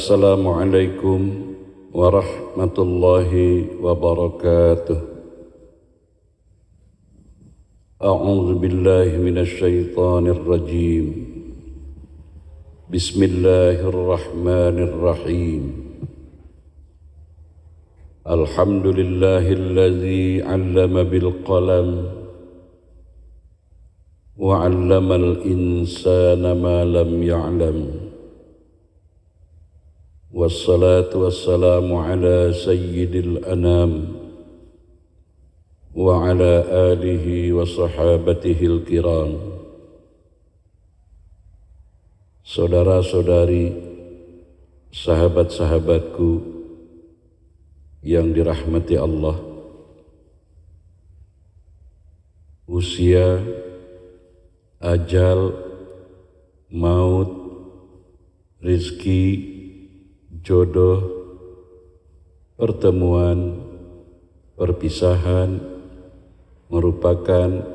Assalamualaikum warahmatullahi wabarakatuh. A'udzu billahi minasy syaithanir rajim. Bismillahirrahmanirrahim. Alhamdulillahilladzi 'allama bil qalam wa 'allamal insana ma lam ya'lam. Wassalatu wassalamu ala sayyidil anam wa ala alihi wa sahabatihil kiram. Saudara-saudari, sahabat-sahabatku yang dirahmati Allah, usia, ajal, maut, rizki, jodoh, pertemuan, perpisahan merupakan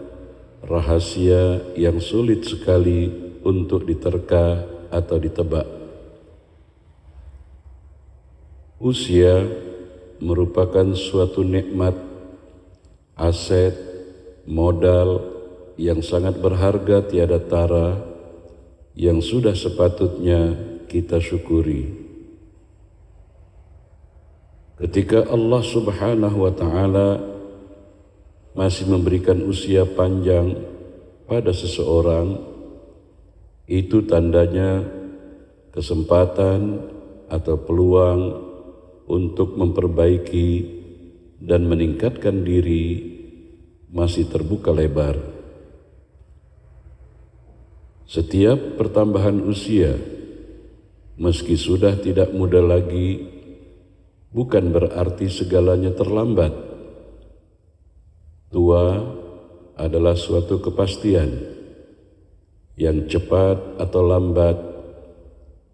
rahasia yang sulit sekali untuk diterka atau ditebak. Usia merupakan suatu nikmat, aset, modal yang sangat berharga tiada tara yang sudah sepatutnya kita syukuri. Ketika Allah Subhanahu wa ta'ala masih memberikan usia panjang pada seseorang, itu tandanya kesempatan atau peluang untuk memperbaiki dan meningkatkan diri masih terbuka lebar. Setiap pertambahan usia, meski sudah tidak muda lagi, bukan berarti segalanya terlambat. Tua adalah suatu kepastian yang cepat atau lambat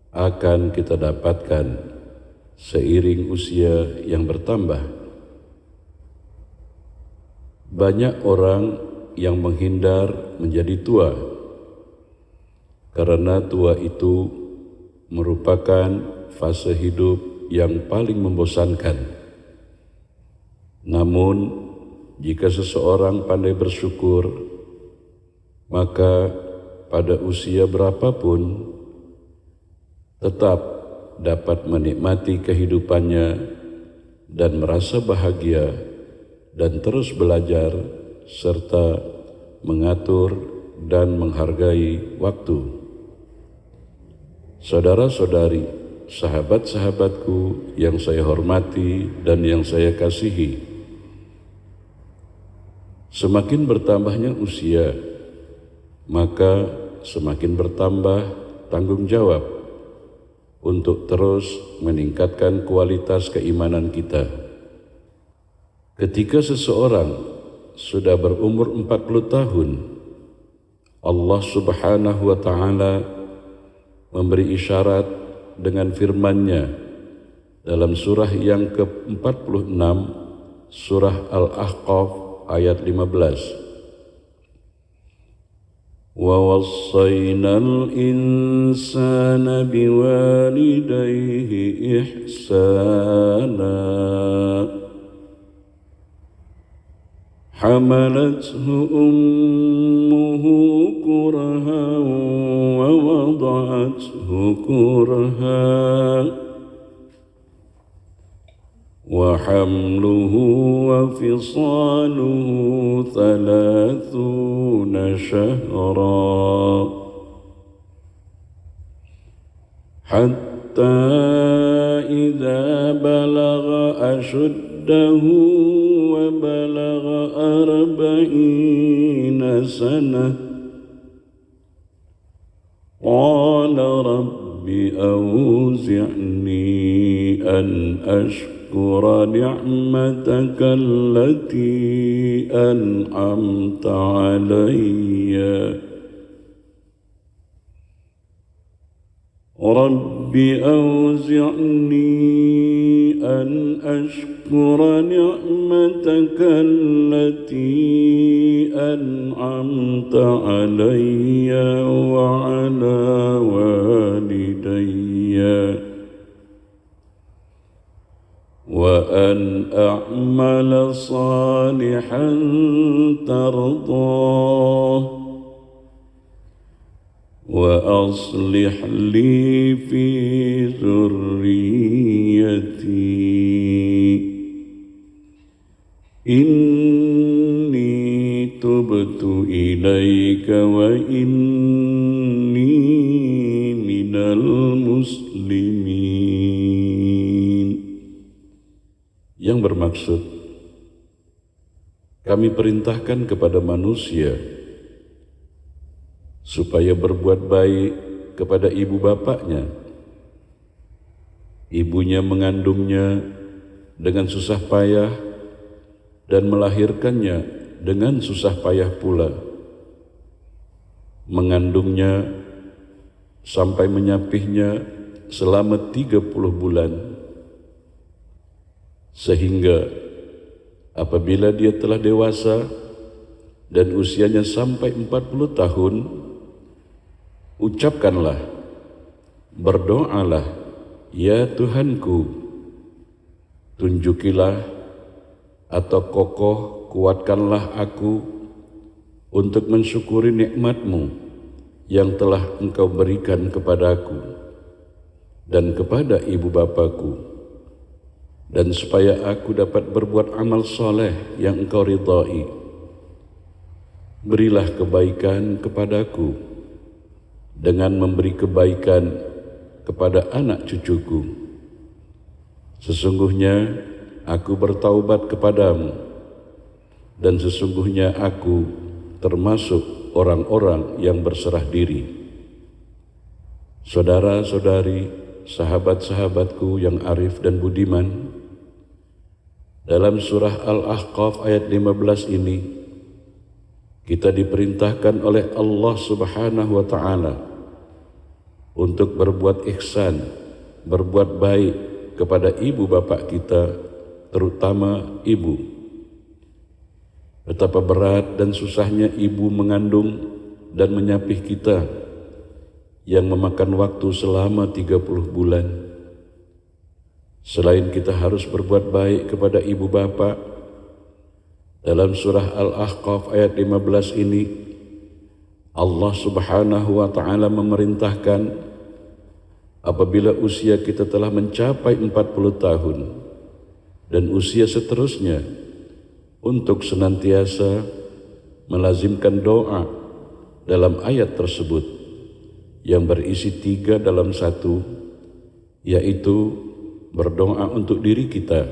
akan kita dapatkan seiring usia yang bertambah. Banyak orang yang menghindar menjadi tua karena tua itu merupakan fase hidup yang paling membosankan. Namun, jika seseorang pandai bersyukur, maka pada usia berapapun tetap dapat menikmati kehidupannya dan merasa bahagia dan terus belajar serta mengatur dan menghargai waktu. Saudara-saudari, sahabat-sahabatku yang saya hormati dan yang saya kasihi, semakin bertambahnya usia, maka semakin bertambah tanggung jawab untuk terus meningkatkan kualitas keimanan kita. Ketika seseorang sudah berumur 40 tahun, Allah Subhanahu wa ta'ala memberi isyarat dengan firman-Nya dalam surah yang ke-46, surah Al-Ahqaf ayat 15. Wa wassaynal insana biwalidayhi ihsana hamalathu ummuhu kurhan wa wada'athu kurhan wa hamluhu wa fisaluhu 30 syahra hatta idza balagha ashuddahu wa balagha 40 sanah qala rabbi awzi'ni an ashkura ni'mataka allati an'amta alayya Rabbi awzi'ni an ashkura ni'mataka allati an'amta alayya wa ala walidayya وأن أعمل صالحا ترضاه وأصلح لي في ذريتي إني تبت إليك وإني من المسلمين. Yang bermaksud, kami perintahkan kepada manusia supaya berbuat baik kepada ibu bapaknya. Ibunya mengandungnya dengan susah payah dan melahirkannya dengan susah payah pula. Mengandungnya sampai menyapihnya selama 30 bulan. Sehingga apabila dia telah dewasa dan usianya sampai 40 tahun, ucapkanlah, berdoalah, ya Tuhanku, tunjukilah atau kokoh kuatkanlah aku untuk mensyukuri nikmat-Mu yang telah Engkau berikan kepadaku dan kepada ibu bapaku, dan supaya aku dapat berbuat amal soleh yang Engkau ridhai. Berilah kebaikan kepadaku dengan memberi kebaikan kepada anak cucuku. Sesungguhnya aku bertaubat kepadamu, dan sesungguhnya aku termasuk orang-orang yang berserah diri. Saudara-saudari, sahabat-sahabatku yang arif dan budiman, dalam surah Al-Ahqaf ayat 15 ini, kita diperintahkan oleh Allah Subhanahu wa Ta'ala untuk berbuat ihsan, berbuat baik kepada ibu bapak kita, terutama ibu. Betapa berat dan susahnya ibu mengandung dan menyapih kita yang memakan waktu selama 30 bulan. Selain kita harus berbuat baik kepada ibu bapak, dalam surah Al-Ahqaf ayat 15 ini, Allah Subhanahu wa Ta'ala memerintahkan apabila usia kita telah mencapai 40 tahun dan usia seterusnya, untuk senantiasa melazimkan doa dalam ayat tersebut yang berisi 3 dalam 1, yaitu berdoa untuk diri kita,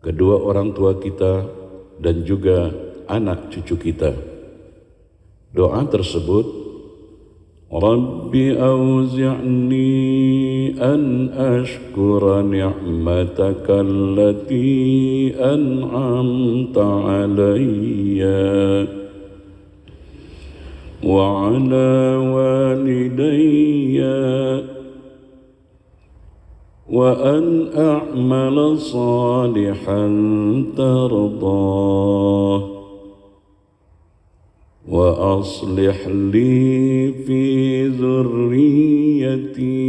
kedua orang tua kita, dan juga anak cucu kita. Doa tersebut, Rabbi auzi'ni an ashkura ni'mataka allati an'amta alayya wa ala walidayya wa an a'mala salihan tardah wa aslih li fi dhurriyyati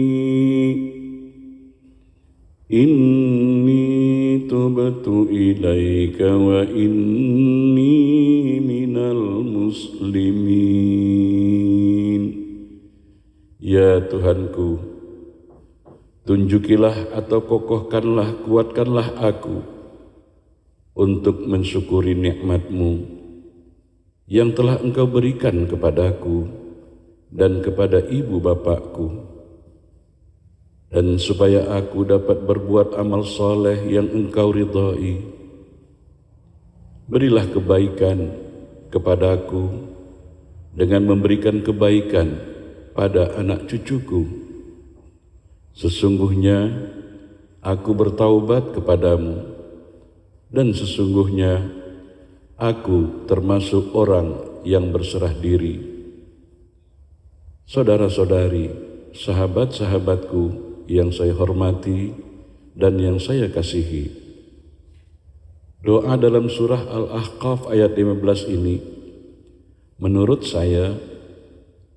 inni tubtu ilaika wa inni minal muslimin. Ya Tuhanku, tunjukilah atau kokohkanlah, kuatkanlah aku untuk mensyukuri nikmat-Mu yang telah Engkau berikan kepadaku dan kepada ibu bapakku, dan supaya aku dapat berbuat amal soleh yang Engkau ridhai. Berilah kebaikan kepadaku dengan memberikan kebaikan pada anak cucuku. Sesungguhnya aku bertaubat kepadamu, dan sesungguhnya aku termasuk orang yang berserah diri. Saudara-saudari, sahabat-sahabatku yang saya hormati dan yang saya kasihi, doa dalam surah Al-Ahqaf ayat 15 ini menurut saya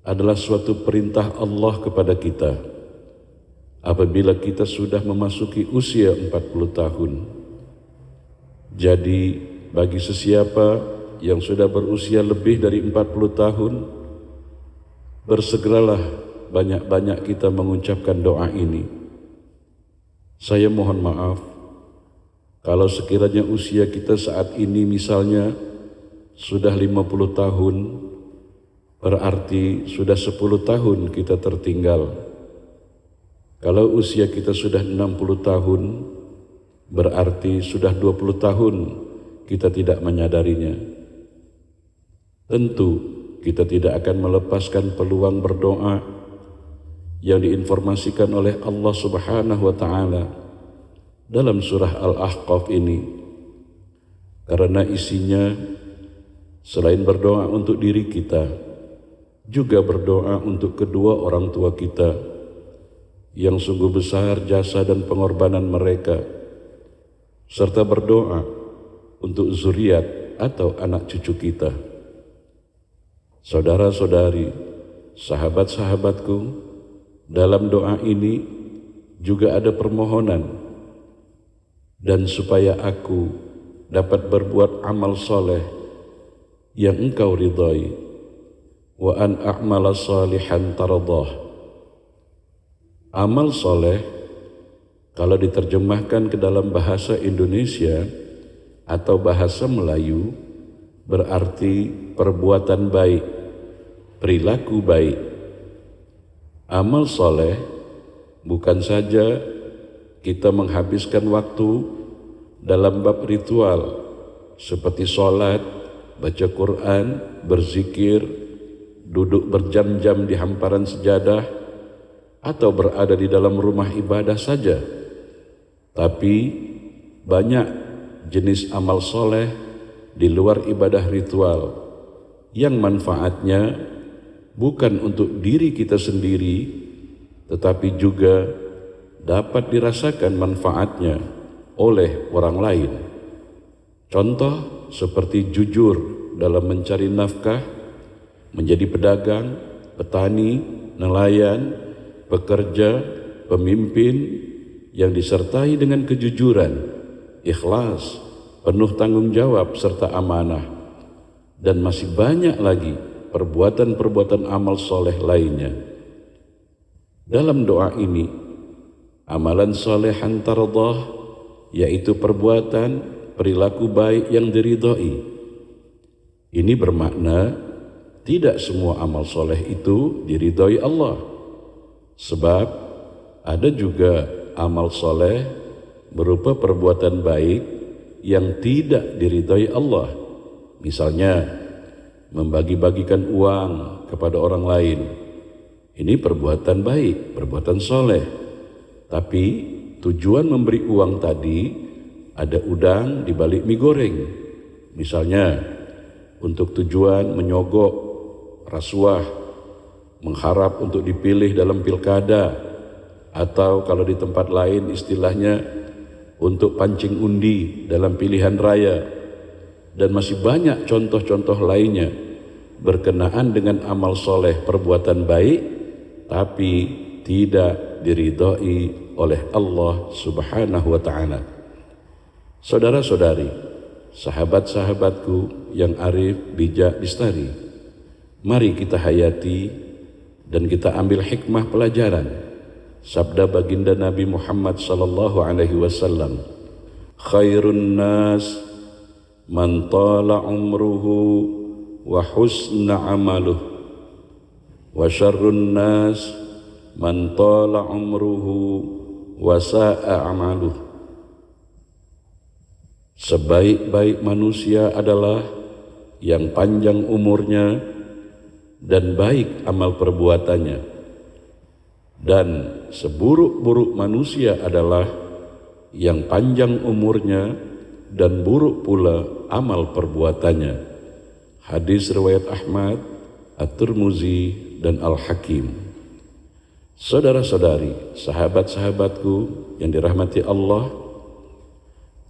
adalah suatu perintah Allah kepada kita apabila kita sudah memasuki usia 40 tahun. Jadi bagi sesiapa yang sudah berusia lebih dari 40 tahun, bersegeralah banyak-banyak kita mengucapkan doa ini. Saya mohon maaf kalau sekiranya usia kita saat ini misalnya sudah 50 tahun, berarti sudah 10 tahun kita tertinggal. Kalau usia kita sudah 60 tahun, berarti sudah 20 tahun kita tidak menyadarinya. Tentu kita tidak akan melepaskan peluang berdoa yang diinformasikan oleh Allah Subhanahu wa Ta'ala dalam surah Al-Ahqaf ini, karena isinya selain berdoa untuk diri kita, juga berdoa untuk kedua orang tua kita yang sungguh besar jasa dan pengorbanan mereka, serta berdoa untuk zuriat atau anak cucu kita. Saudara-saudari, sahabat-sahabatku, dalam doa ini juga ada permohonan dan supaya aku dapat berbuat amal soleh yang engkau ridhai, wa an a'mala salihan taradah. Amal soleh kalau diterjemahkan ke dalam bahasa Indonesia atau bahasa Melayu berarti perbuatan baik, perilaku baik. Amal soleh bukan saja kita menghabiskan waktu dalam bab ritual seperti sholat, baca Quran, berzikir, duduk berjam-jam di hamparan sejadah, atau berada di dalam rumah ibadah saja, tapi banyak jenis amal soleh di luar ibadah ritual yang manfaatnya bukan untuk diri kita sendiri, tetapi juga dapat dirasakan manfaatnya oleh orang lain. Contoh seperti jujur dalam mencari nafkah, menjadi pedagang, petani, nelayan, pekerja, pemimpin yang disertai dengan kejujuran, ikhlas, penuh tanggung jawab serta amanah, dan masih banyak lagi perbuatan-perbuatan amal soleh lainnya. Dalam doa ini, amalan solehan tardah, yaitu perbuatan perilaku baik yang diridhai. Ini bermakna tidak semua amal soleh itu diridhai Allah. Sebab ada juga amal soleh berupa perbuatan baik yang tidak diridhai Allah. Misalnya membagi-bagikan uang kepada orang lain. Ini perbuatan baik, perbuatan soleh. Tapi tujuan memberi uang tadi ada udang di balik mie goreng. Misalnya untuk tujuan menyogok, rasuah, mengharap untuk dipilih dalam pilkada, atau kalau di tempat lain istilahnya untuk pancing undi dalam pilihan raya, dan masih banyak contoh-contoh lainnya berkenaan dengan amal soleh perbuatan baik tapi tidak diridhai oleh Allah Subhanahu wa Ta'ala. Saudara-saudari, sahabat-sahabatku yang arif, bijak, bistari, mari kita hayati dan kita ambil hikmah pelajaran sabda baginda Nabi Muhammad sallallahu alaihi wasallam, khairun nas man tala umruhu wa husna amaluh, wa syarrun nas man tala umruhu wa sa'a amaluh. Sebaik-baik manusia adalah yang panjang umurnya dan baik amal perbuatannya, dan seburuk-buruk manusia adalah yang panjang umurnya dan buruk pula amal perbuatannya. Hadis riwayat Ahmad, At-Tirmizi dan Al-Hakim. Saudara-saudari, sahabat-sahabatku yang dirahmati Allah,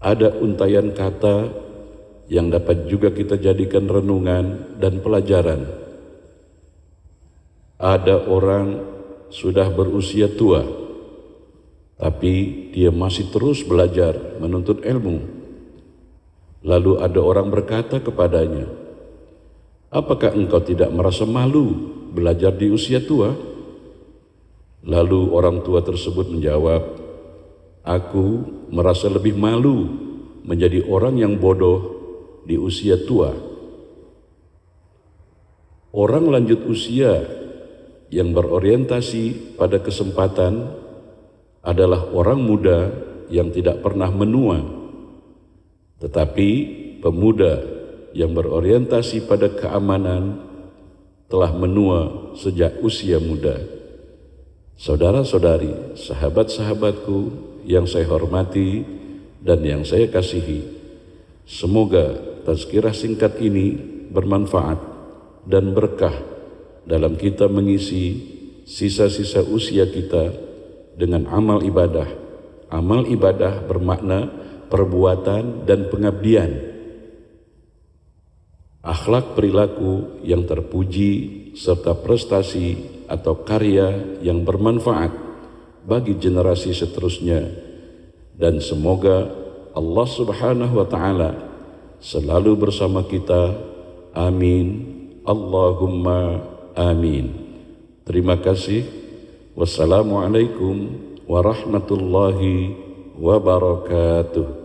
ada untayan kata yang dapat juga kita jadikan renungan dan pelajaran. Ada orang sudah berusia tua, tapi dia masih terus belajar menuntut ilmu. Lalu ada orang berkata kepadanya, apakah engkau tidak merasa malu belajar di usia tua? Lalu orang tua tersebut menjawab, aku merasa lebih malu menjadi orang yang bodoh di usia tua. Orang lanjut usia yang berorientasi pada kesempatan adalah orang muda yang tidak pernah menua, tetapi pemuda yang berorientasi pada keamanan telah menua sejak usia muda. Saudara-saudari, sahabat-sahabatku yang saya hormati dan yang saya kasihi, semoga tazkirah singkat ini bermanfaat dan berkah dalam kita mengisi sisa-sisa usia kita dengan amal ibadah. Amal ibadah bermakna perbuatan dan pengabdian, akhlak perilaku yang terpuji, serta prestasi atau karya yang bermanfaat bagi generasi seterusnya. Dan semoga Allah Subhanahu wa Ta'ala selalu bersama kita. Amin. Allahumma amin. Terima kasih. Wassalamualaikum warahmatullahi wabarakatuh.